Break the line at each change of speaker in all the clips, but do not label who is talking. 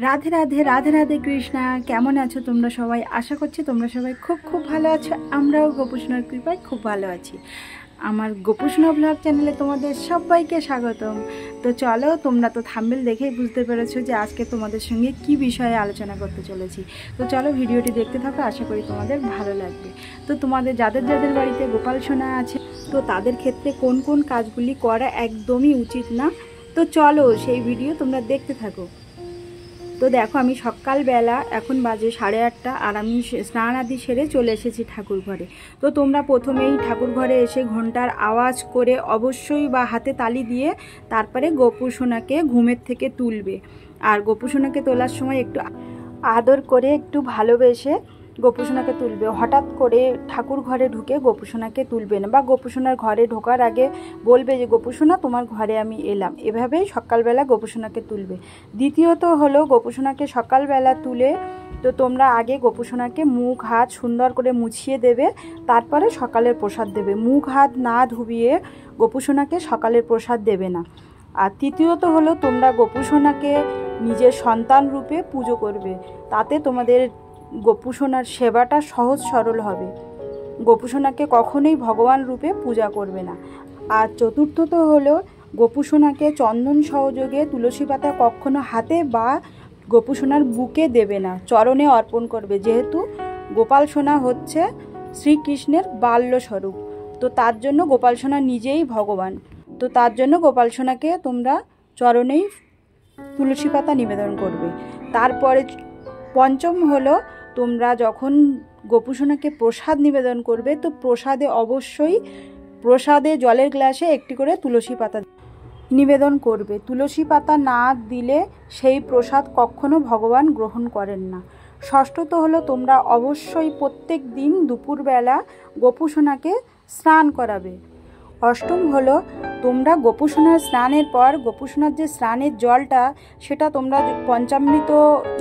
রাধে রাধে রাধে রাধে কৃষ্ণা। কেমন আছো তোমরা সবাই? আশা করছি তোমরা সবাই খুব খুব ভালো আছো। আমরাও গোপুসোনার কৃপায় খুব ভালো আছি। আমার গোপুসোনা ব্লগ চ্যানেলে তোমাদের সবাইকে স্বাগতম। তো চলো, তোমরা তো থাম্বনেল দেখেই বুঝতে পেরেছো যে আজকে তোমাদের সঙ্গে কি বিষয়ে আলোচনা করতে চলেছি। তো চলো ভিডিওটি দেখতে থাকো, আশা করি তোমাদের ভালো লাগবে। তো তোমাদের যাদের যাদের বাড়িতে গোপাল সোনা আছে, তো তাদের ক্ষেত্রে কোন কোন কাজগুলি করা একদমই উচিত না, তো চলো সেই ভিডিও তোমরা দেখতে থাকো। তো দেখো, আমি সকালবেলা এখন বাজে 8:30, আর আমি স্নান আদি সেরে চলে এসেছি ঠাকুর ঘরে। তো তোমরা প্রথমেই ঠাকুর ঘরে এসে ঘন্টার আওয়াজ করে অবশ্যই বা হাতে তালি দিয়ে তারপরে গোপুসোনাকে ঘুমের থেকে তুলবে। আর গোপুসোনাকে তোলার সময় একটু আদর করে একটু ভালোবেসে গোপুসোনাকে তুলবে। হঠাৎ করে ঠাকুর ঘরে ঢুকে গোপুসোনাকে তুলবে না, বা গোপুসোনার ঘরে ঢোকার আগে বলবে যে গোপুসোনা তোমার ঘরে আমি এলাম। এভাবেই সকালবেলা গোপুসোনাকে তুলবে। দ্বিতীয়ত হলো, গোপুসোনাকে সকালবেলা তুলে তো তোমরা আগে গোপুসোনাকে মুখ হাত সুন্দর করে মুছিয়ে দেবে, তারপরে সকালের প্রসাদ দেবে। মুখ হাত না ধুবিয়ে গোপুসোনাকে সকালের প্রসাদ দেবে না। আর তৃতীয়ত হলো, তোমরা গোপুসোনাকে নিজের সন্তান রূপে পুজো করবে। তাতে তোমাদের গোপুসোনার সেবাটা সহজ সরল হবে। গোপুসোনাকে কখনোই ভগবান রূপে পূজা করবে না। আর চতুর্থত হলো, গোপুসোনাকে চন্দন সহযোগে তুলসী পাতা কখনো হাতে বা গোপুসোনার বুকে দেবে না, চরণে অর্পণ করবে। যেহেতু গোপাল সোনা হচ্ছে শ্রীকৃষ্ণের বাল্যস্বরূপ, তো তার জন্য গোপাল সোনা নিজেই ভগবান। তো তার জন্য গোপাল সোনাকে তোমরা চরণেই তুলসী পাতা নিবেদন করবে। তারপরে পঞ্চম হলো, তোমরা যখন গোপুসোনাকে প্রসাদ নিবেদন করবে, তো প্রসাদে অবশ্যই জলের গ্লাসে একটি করে তুলসী পাতা নিবেদন করবে। তুলসী পাতা না দিলে সেই প্রসাদ কখনো ভগবান গ্রহণ করেন না। ষষ্ঠত হলো, তোমরা অবশ্যই প্রত্যেক দিন দুপুরবেলা গোপুসোনাকে স্নান করাবে। অষ্টম হলো, তোমরা গোপুসোনার স্নানের পর গোপুসোনার যে স্নানের জলটা, সেটা তোমরা পঞ্চামৃত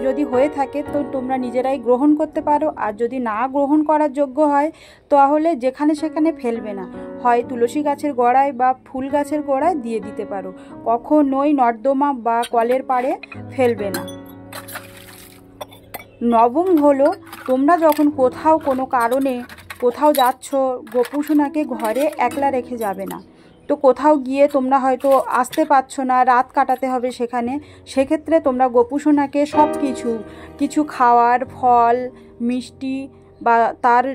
যদি হয়ে থাকে তো তোমরা নিজেরাই গ্রহণ করতে পারো। আর যদি না গ্রহণ করার যোগ্য হয় তাহলে যেখানে সেখানে ফেলবে না, হয় তুলসী গাছের গোড়ায় বা ফুল গাছের গোড়ায় দিয়ে দিতে পারো। কখনোই নর্দমা বা কলের পাড়ে ফেলবে না। নবম হলো, তোমরা যখন কোনো কারণে কোথাও যাচ্ছ, গোপুসোনাকে ঘরে একলা রেখে যাবে না। তো কোথাও গিয়ে তোমরা হয়তো আসতে পারছো না, রাত কাটাতে হবে সেখানে, সেক্ষেত্রে তোমরা গোপুসোনাকে সব কিছু খাওয়ার, ফল, মিষ্টি বা তার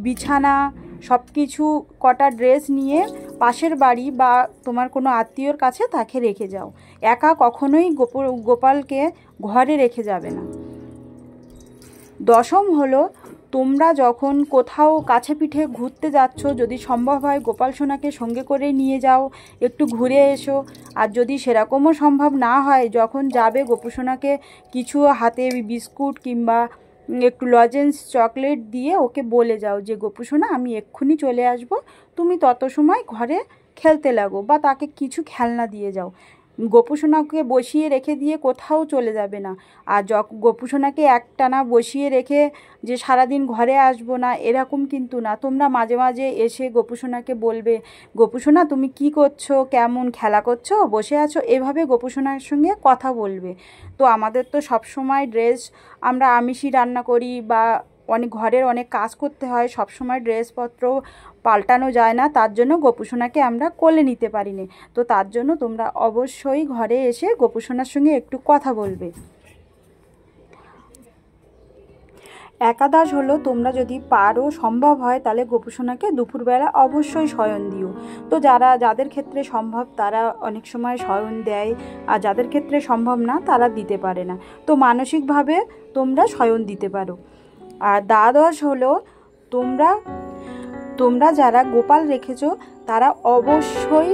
বিছানা সব কিছু, কটা ড্রেস নিয়ে পাশের বাড়ি বা তোমার কোনো আত্মীয়র কাছে তাকে রেখে যাও। একা কখনোই গোপালকে ঘরে রেখে যাবে না। দশম হলো, তোমরা যখন কোথাও কাছে পিঠে ঘুরতে যাচ্ছ, যদি সম্ভব হয় গোপাল সোনাকে সঙ্গে করে নিয়ে যাও, একটু ঘুরে এসো। আর যদি সেরকমও সম্ভব না হয়, যখন যাবে গোপুসোনাকে কিছু হাতে বিস্কুট কিংবা একটু লজেন্স, চকলেট দিয়ে ওকে বলে যাও যে গোপুসোনা আমি এক্ষুনি চলে আসব, তুমি তত সময় ঘরে খেলতে লাগো, বা তাকে কিছু খেলনা দিয়ে যাও। গোপুসোনাকে বসিয়ে রেখে দিয়ে কোথাও চলে যাবে না। আর গোপুসোনাকে একটানা বসিয়ে রেখে যে সারাদিন ঘরে আসবো না, এরকম কিন্তু না। তোমরা মাঝে মাঝে এসে গোপুসোনাকে বলবে, গোপুসোনা তুমি কি করছো, কেমন খেলা করছো, বসে আছো, এভাবে গোপুসোনার সঙ্গে কথা বলবে। তো আমাদের তো সব সময় আমরা আমিষই রান্না করি বা ঘরের অনেক কাজ করতে হয়, সব সময় ড্রেসপত্র পাল্টানো যায় না, তার জন্য গোপুসোনাকে আমরা কোলে নিতে পারি না। তো তার জন্য তোমরা অবশ্যই ঘরে এসে গোপুসোনার সঙ্গে একটু কথা বলবে। একাদশ হলো, তোমরা যদি পারো, সম্ভব হয়, তাহলে গোপুসোনাকে দুপুরবেলা অবশ্যই শয়ন দিও। তো যাদের ক্ষেত্রে সম্ভব তারা অনেক সময় শয়ন দেয়, আর যাদের ক্ষেত্রে সম্ভব না তারা দিতে পারে না। তো মানসিকভাবে তোমরা শয়ন দিতে পারো। আর দ্বাদশ হলো, তোমরা যারা গোপাল রেখেছো তারা অবশ্যই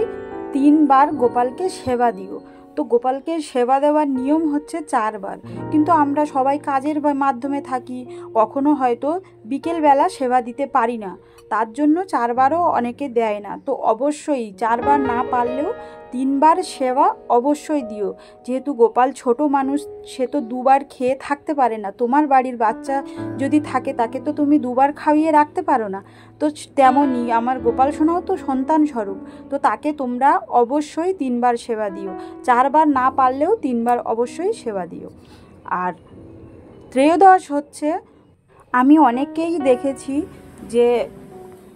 3 বার গোপালকে সেবা দিও। তো গোপালকে সেবা দেওয়ার নিয়ম হচ্ছে 4 বার, কিন্তু আমরা সবাই কাজের মাধ্যমে থাকি, কখনো হয়তো বিকেলবেলা সেবা দিতে পারি না, তার জন্য 4 বারও অনেকে দেয় না। তো অবশ্যই 4 বার না পারলেও 3 বার সেবা অবশ্যই দিও। যেহেতু গোপাল ছোট মানুষ, সে তো 2 বার খেয়ে থাকতে পারে না। তোমার বাড়ির বাচ্চা যদি থাকে, তাকে তো তুমি 2 বার খাইয়ে রাখতে পারো না। তো তেমনই আমার গোপাল সোনাও তো সন্তান স্বরূপ, তো তাকে তোমরা অবশ্যই 3 বার সেবা দিও। 4 বার না পারলেও 3 বার অবশ্যই সেবা দিও। আর ত্রয়োদশ হচ্ছে, আমি অনেককেই দেখেছি যে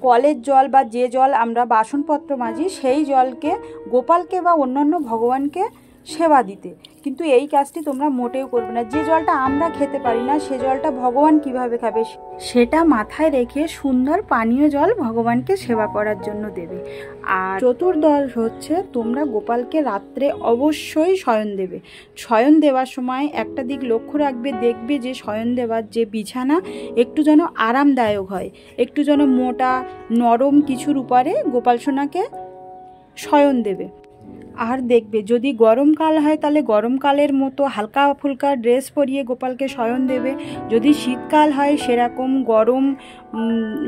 কলের জল বা যে জল আমরা বাসনপত্র মাজি সেই জলকে গোপালকে বা অন্যান্য ভগবানকে সেবা দিতে, কিন্তু এই কাজটি তোমরা মোটেও করবে না। যে জলটা আমরা খেতে পারি না সে জলটা ভগবান কিভাবে খাবে, সেটা মাথায় রেখে সুন্দর পানীয় জল ভগবানকে সেবা করার জন্য দেবে। আর চতুর্দশ হচ্ছে, তোমরা গোপালকে রাত্রে অবশ্যই শয়ন দেবে। শয়ন দেওয়ার সময় একটা দিক লক্ষ্য রাখবে, দেখবে যে শয়ন দেওয়ার যে বিছানা একটু যেন আরামদায়ক হয়, একটু যেন মোটা নরম কিছুর উপরে গোপাল সোনাকে শয়ন দেবে। আর দেখবে যদি গরমকাল হয় তাহলে গরমকালের মতো হালকা ফুলকা ড্রেস পরিয়ে গোপালকে শয়ন দেবে, যদি শীতকাল হয় সেরকম গরম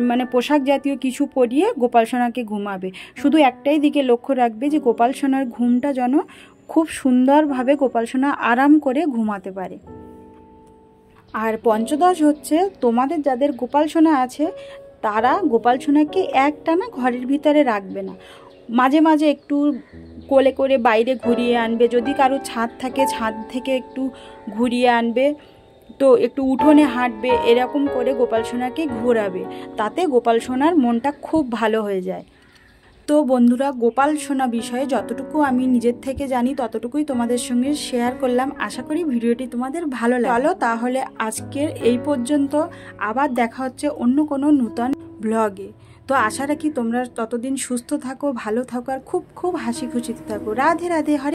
মানে পোশাক জাতীয় কিছু পরিয়ে গোপাল সোনাকে ঘুমাবে। শুধু একটাই দিকে লক্ষ্য রাখবে যে গোপাল সোনার ঘুমটা যেন খুব সুন্দরভাবে গোপাল সোনা আরাম করে ঘুমাতে পারে। আর পঞ্চদশ হচ্ছে, তোমাদের যাদের গোপাল সোনা আছে তারা গোপাল সোনাকে একটানা ঘরের ভিতরে রাখবে না, মাঝে মাঝে একটু কোলে করে বাইরে ঘুরিয়ে আনবে। যদি কারো ছাদ থাকে ছাদ থেকে একটু ঘুরিয়ে আনবে, তো একটু উঠোনে হাঁটবে, এরকম করে গোপাল সোনাকে ঘোরাবে, তাতে গোপাল সোনার মনটা খুব ভালো হয়ে যায়। তো বন্ধুরা, গোপাল সোনা বিষয়ে যতটুকু আমি নিজের থেকে জানি ততটুকুই তোমাদের সঙ্গে শেয়ার করলাম। আশা করি ভিডিওটি তোমাদের ভালো লাগলো। তাহলে আজকের এই পর্যন্ত, আবার দেখা হচ্ছে অন্য কোনো নূতন ব্লগে। তো আশা রাখি তোমরা ততদিন সুস্থ থাকো, ভালো থাকো আর খুব খুব হাসি খুশিতে থাকো। রাধে রাধে। হরে